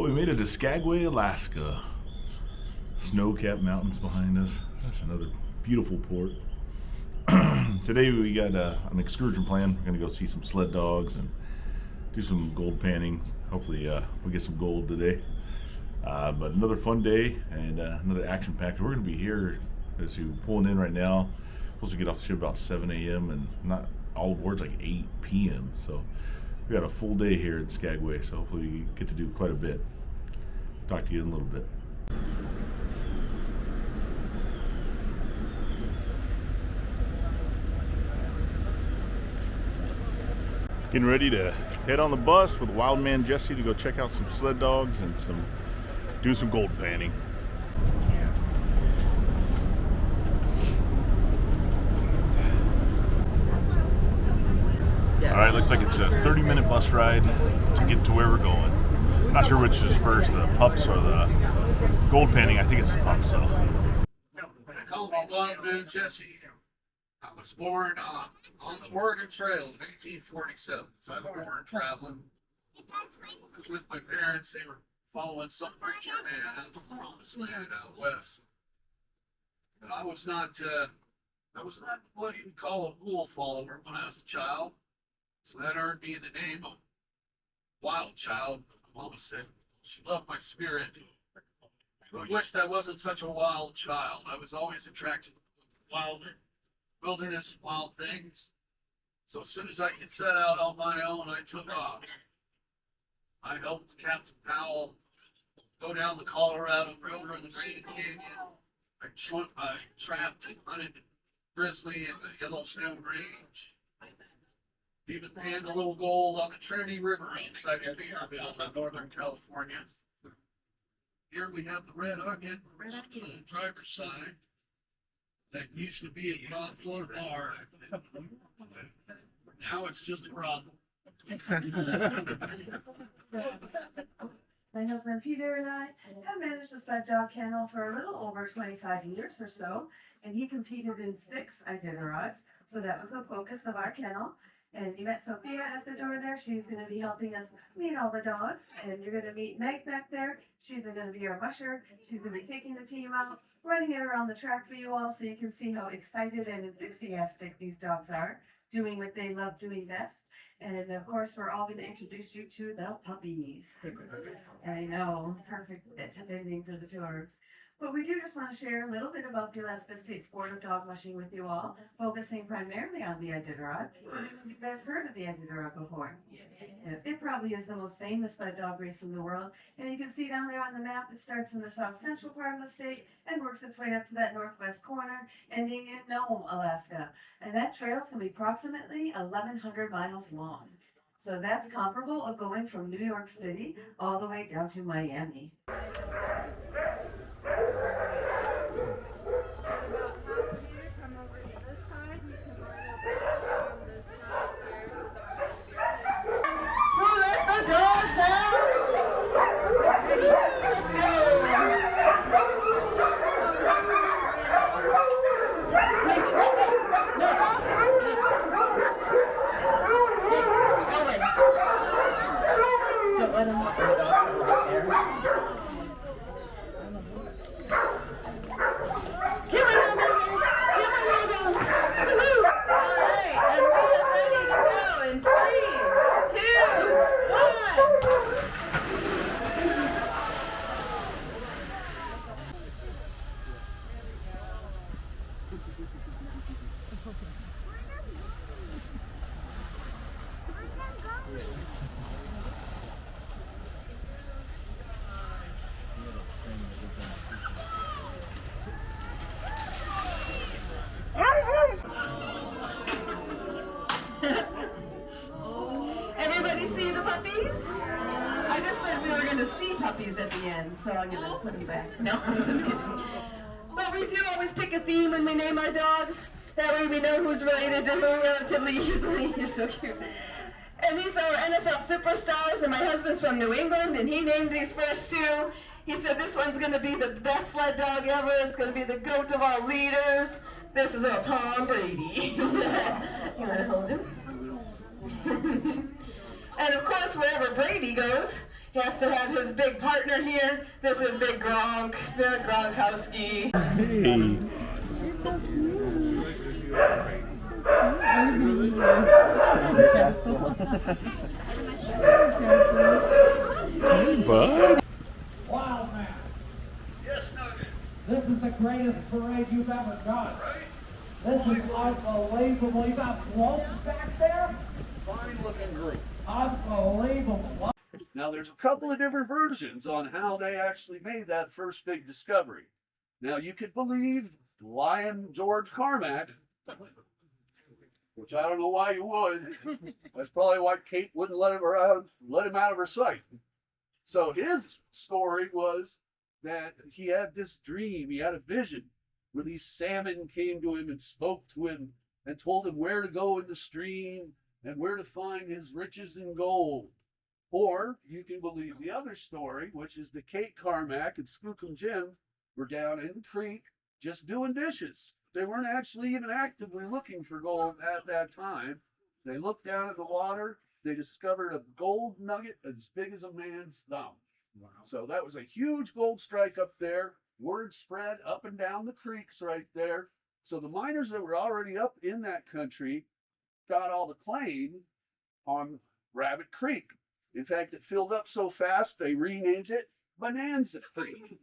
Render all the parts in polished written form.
Well, we made it to Skagway, Alaska. Snow-capped mountains behind us. That's another beautiful port. Today we got an excursion plan. We're going to go see some sled dogs and do some gold panning. Hopefully we get some gold today. But another fun day and another action-packed. We're going to be here as we're pulling in right now. Supposed to get off the ship about 7 a.m. and not all aboard's like 8 p.m. So we got a full day here in Skagway. So hopefully we get to do quite a bit. Talk to you in a little bit. Getting ready to head on the bus with Wild Man Jesse to go check out some sled dogs and do some gold panning. All right, looks like it's a 30-minute bus ride to get to where we're going. Not sure which is first, the Pups or the gold panning. I think it's the Pups, though. They call me Wild Man Jesse. I was born on the Oregon Trail in 1847, so I was born traveling. I was with my parents. They were following some preacher man out of the promised land out west. But I was not what you'd call a rule follower when I was a child. So that earned me the name of Wild Child. My mama said she loved my spirit. I wished I wasn't such a wild child. I was always attracted to wilderness and wild things. So as soon as I could set out on my own, I took off. I helped Captain Powell go down the Colorado River in the Grand Canyon. I trapped and hunted grizzly in the Yellowstone Range. Even panned a little gold on the Trinity River outside of Iditarod in Northern California. Here we have the Red Onion on the driver's side. That used to be a brothel bar. Now it's just a brothel. My husband Peter and I have managed the sled dog kennel for a little over 25 years or so, and he competed in 6 Iditarods, so that was the focus of our kennel. And you met Sophia at the door there. She's going to be helping us meet all the dogs, and you're going to meet Meg back there. She's going to be our musher. She's going to be taking the team out, running it around the track for you all so you can see how excited and enthusiastic these dogs are, doing what they love doing best. And of course, we're all going to introduce you to the puppies. I know, perfect ending for the tour. But we do just want to share a little bit about the Alaska State sport of dog mushing with you all, focusing primarily on the Iditarod. You guys heard of the Iditarod before? It probably is the most famous sled dog race in the world. And you can see down there on the map, it starts in the south central part of the state and works its way up to that northwest corner, ending in Nome, Alaska. And that trail is going to be approximately 1,100 miles long. So that's comparable of going from New York City all the way down to Miami. Everybody see the puppies? I just said we were going to see puppies at the end, so I'm going to put them back. No, I'm just kidding. But we do always pick a theme when we name our dogs. That way we know who's related to who relatively easily. You're so cute. And these are NFL superstars, and my husband's from New England, and he named these first 2. He said this one's going to be the best sled dog ever. It's going to be the goat of our leaders. This is little Tom Brady. You want to hold him? And of course, wherever Brady goes, He has to have his big partner here. This is Big Gronk, the Gronkowski. Hey. Hey, bud. Wow, man. Yes, Nugget. This is the greatest parade you've ever done. Right? This is unbelievable. You got floats back there? Fine looking group. Unbelievable. Now, there's a couple of different versions on how they actually made that first big discovery. Now, you could believe Lion George Carmack, which I don't know why you would. That's probably why Kate wouldn't let him out of her sight. So his story was that he had this dream, he had a vision where these salmon came to him and spoke to him and told him where to go in the stream and where to find his riches in gold. Or you can believe the other story, which is that Kate Carmack and Skookum Jim were down in the creek just doing dishes. They weren't actually even actively looking for gold at that time. They looked down at the water. They discovered a gold nugget as big as a man's thumb. Wow. So that was a huge gold strike up there. Word spread up and down the creeks right there. So the miners that were already up in that country got all the claim on Rabbit Creek. In fact, it filled up so fast they renamed it Bonanza Creek.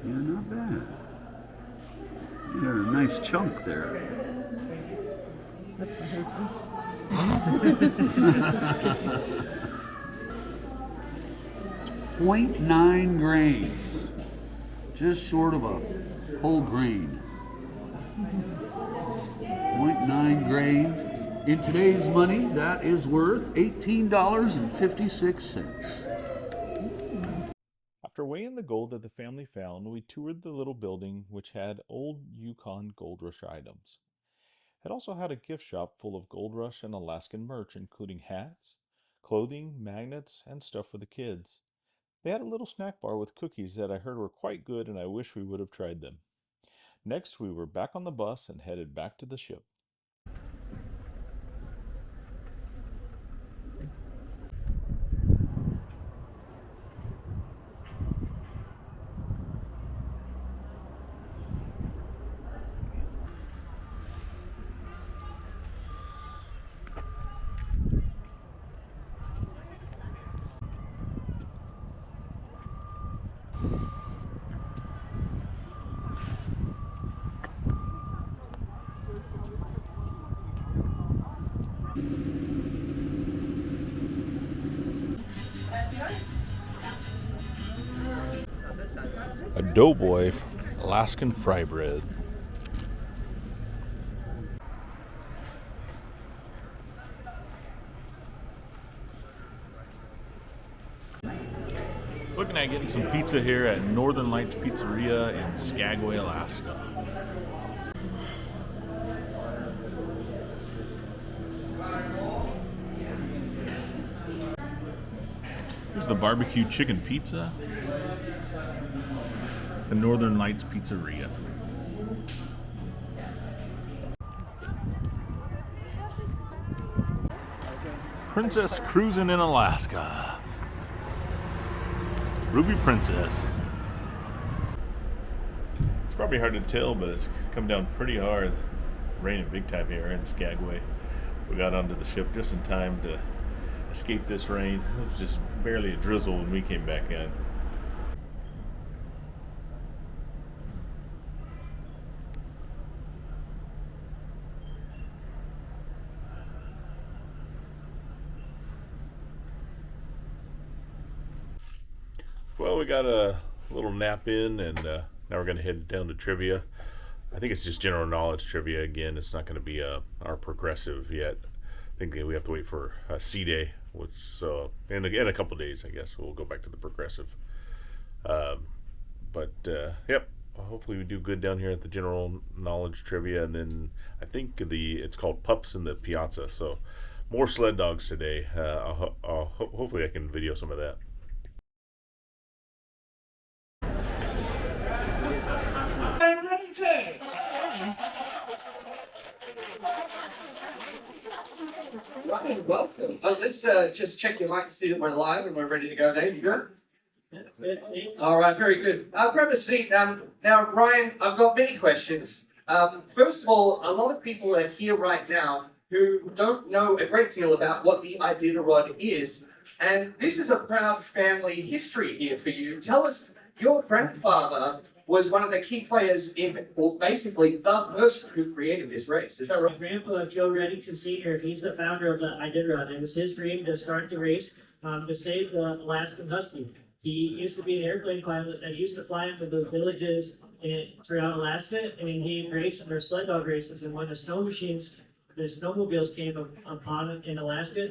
Yeah, not bad. You're a nice chunk there. That's my husband. 0.9 grains, just short of a whole grain. 0.9 grains. In today's money, that is worth $18.56. After weighing the gold that the family found, we toured the little building which had old Yukon Gold Rush items. It also had a gift shop full of Gold Rush and Alaskan merch, including hats, clothing, magnets, and stuff for the kids. They had a little snack bar with cookies that I heard were quite good, and I wish we would have tried them. Next, we were back on the bus and headed back to the ship. A Doughboy Alaskan Fry Bread. Looking at getting some pizza here at Northern Lights Pizzeria in Skagway, Alaska. Here's the barbecue chicken pizza. The Northern Lights Pizzeria. Princess cruising in Alaska. Ruby Princess. It's probably hard to tell, but it's come down pretty hard. Raining big time here in Skagway. We got onto the ship just in time to escape this rain. It was just barely a drizzle when we came back in. Well, we got a little nap in, and now we're going to head down to trivia. I think it's just general knowledge trivia again. It's not going to be our progressive yet. I think we have to wait for C Day, which in a couple of days, I guess we'll go back to the progressive. Yep. Hopefully we do good down here at the general knowledge trivia, and then I think it's called Pups in the Piazza. So more sled dogs today. Hopefully I can video some of that. Ryan, welcome. Let's just check your mic to see that we're live and we're ready to go, Dave. You good? All right, very good. Grab a seat. Now, Ryan, I've got many questions. First of all, a lot of people are here right now who don't know a great deal about what the Iditarod is. And this is a proud family history here for you. Tell us, your grandfather was one of the key players in, or basically the person who created this race. Is that right? Grandpa Joe Reddington Sr., he's the founder of the Iditarod. It was his dream to start the race to save the Alaskan Husky. He used to be an airplane pilot that used to fly into the villages throughout Alaska, and he raced in their sled dog races. And when the snowmobiles came upon it in Alaska,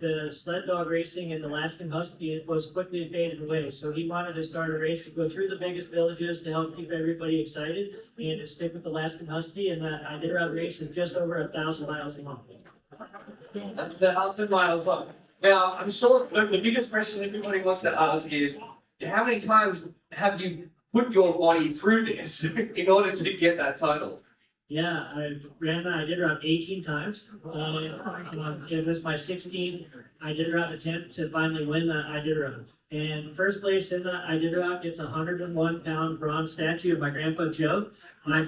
the sled dog racing and the Alaskan Husky was quickly faded away. So he wanted to start a race to go through the biggest villages to help keep everybody excited and to stick with the Alaskan Husky. And the Iditarod race is just over 1,000 miles long. 1,000 miles long. Now, I'm sure the biggest question everybody wants to ask is, how many times have you put your body through this in order to get that title? Yeah, I've ran the Iditarod 18 times. It was my 16th Iditarod attempt to finally win the Iditarod. And first place in the Iditarod gets a 101-pound bronze statue of my grandpa Joe. I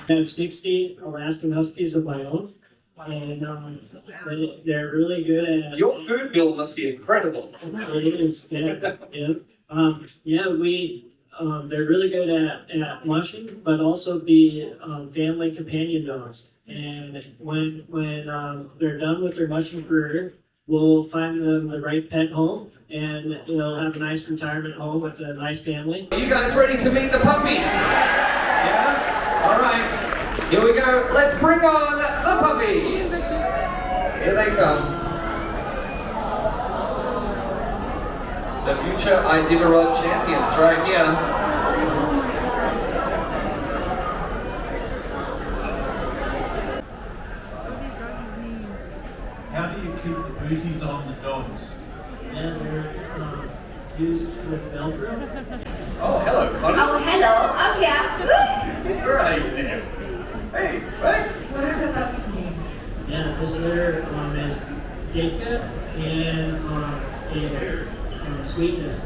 have 60 Alaskan Huskies of my own. And they're really good at... Your food bill must be incredible. It is, yeah. They're really good at mushing, but also be family companion dogs. And when they're done with their mushing career, we'll find them the right pet home, and they'll have a nice retirement home with a nice family. Are you guys ready to meet the puppies? Yeah? All right. Here we go. Let's bring on the puppies. Here they come. The future Iditarod champions right here. How do you keep the booties on the dogs? Yeah, they're used with Velcro. Oh, hello, Connor. Oh, hello. I'm here. Where are you there? Hey, hey. What are the puppies' names? Yeah, this litter is Dika and Sweetness.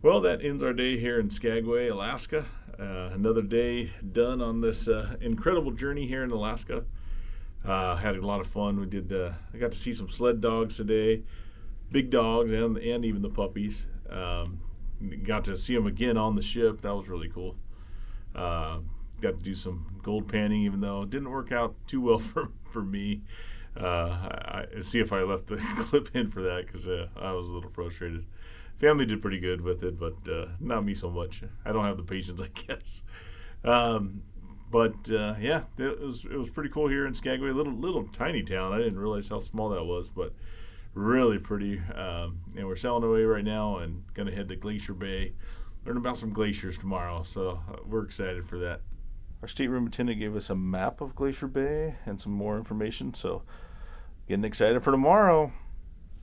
Well, that ends our day here in Skagway, Alaska. Another day done on this incredible journey here in Alaska. Had a lot of fun. I got to see some sled dogs today, big dogs and even the puppies. Got to see them again on the ship. That was really cool. Got to do some gold panning, even though it didn't work out too well for me. I see if I left the clip in for that, because I was a little frustrated. Family did pretty good with it, but not me so much. I don't have the patience, I guess. Yeah, it was pretty cool here in Skagway. Little tiny town. I didn't realize how small that was, but really pretty. And we're sailing away right now and gonna head to Glacier Bay, learn about some glaciers tomorrow. So we're excited for that. Our stateroom attendant gave us a map of Glacier Bay and some more information. So getting excited for tomorrow.